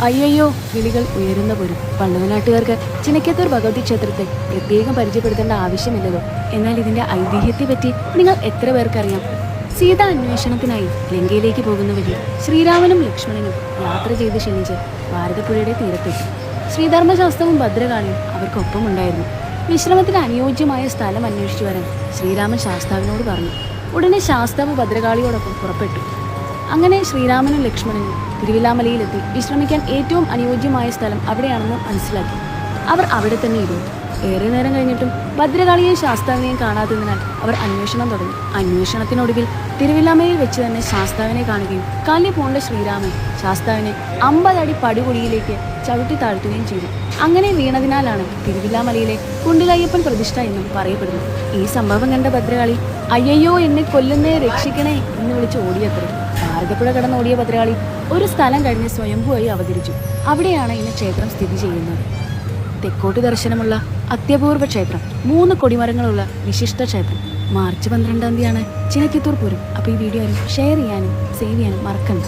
അയ്യയ്യോ വിളികൾ ഉയരുന്ന പോരും. പണ്ടുവനാട്ടുകാർക്ക് ചിനക്കത്തൂർ ഭഗവതി ക്ഷേത്രത്തെ പ്രത്യേകം പരിചയപ്പെടുത്തേണ്ട ആവശ്യമില്ലല്ലോ. എന്നാൽ ഇതിന്റെ ഐതിഹ്യത്തെപ്പറ്റി നിങ്ങൾ എത്ര പേർക്കറിയാം? സീത അന്വേഷണത്തിനായി ലങ്കയിലേക്ക് പോകുന്ന വഴി ശ്രീരാമനും ലക്ഷ്മണനും യാത്ര ചെയ്ത് ക്ഷണിച്ച് ഭാരതപ്പുഴയുടെ തീരത്തെത്തി. ശ്രീധർമ്മശാസ്ത്രവും ഭദ്രകാളിയും അവർക്കൊപ്പം ഉണ്ടായിരുന്നു. വിശ്രമത്തിന് അനുയോജ്യമായ സ്ഥലം അന്വേഷിച്ചു വരാൻ ശ്രീരാമൻ ശാസ്താവിനോട് പറഞ്ഞു. ഉടനെ ശാസ്താവ് ഭദ്രകാളിയോടൊപ്പം പുറപ്പെട്ടു. അങ്ങനെ ശ്രീരാമനും ലക്ഷ്മണനും തിരുവില്ലാമലയിലെത്തി വിശ്രമിക്കാൻ ഏറ്റവും അനുയോജ്യമായ സ്ഥലം അവിടെയാണെന്ന് മനസ്സിലാക്കി. അവർ അവിടെ തന്നെ ഇരുന്നു. ഏറെ നേരം കഴിഞ്ഞിട്ടും ഭദ്രകാളിയെയും ശാസ്താവിനെയും കാണാത്തതിനാൽ അവർ അന്വേഷണം തുടങ്ങി. അന്വേഷണത്തിനൊടുവിൽ തിരുവില്ലാമലയിൽ വെച്ച് തന്നെ ശാസ്താവിനെ കാണുകയും കാലിൽ പോണ്ട ശ്രീരാമൻ ശാസ്താവിനെ 50 അടി പടുകുഴിയിലേക്ക് ചവിട്ടി താഴ്ത്തുകയും ചെയ്തു. അങ്ങനെ വീണതിനാലാണ് തിരുവില്ലാമലയിലെ കുണ്ടിലയ്യപ്പൻ പ്രതിഷ്ഠ എന്നും പറയപ്പെടുന്നു. ഈ സംഭവം കണ്ട ഭദ്രകാളി അയ്യയ്യോ എന്നെ കൊല്ലുന്നേ രക്ഷിക്കണേ എന്ന് വിളിച്ച് ഓടിയത്രേ. ഭാരതപ്പുഴ കടന്നോടിയ ഭദ്രകാളി ഒരു സ്ഥലം കഴിഞ്ഞ് സ്വയംഭൂവായി അവതരിച്ചു. അവിടെയാണ് ഇന്ന് ക്ഷേത്രം സ്ഥിതി ചെയ്യുന്നത്. തെക്കോട്ട് ദർശനമുള്ള അത്യപൂർവ ക്ഷേത്രം, 3 കൊടിമരങ്ങളുള്ള വിശിഷ്ട ക്ഷേത്രം. മാർച്ച് 12-ാം തീയതിയാണ് ചിനക്കത്തൂർ പൂരം. അപ്പോൾ ഈ വീഡിയോ ഷെയർ ചെയ്യാനും സേവ് ചെയ്യാനും മറക്കണ്ട.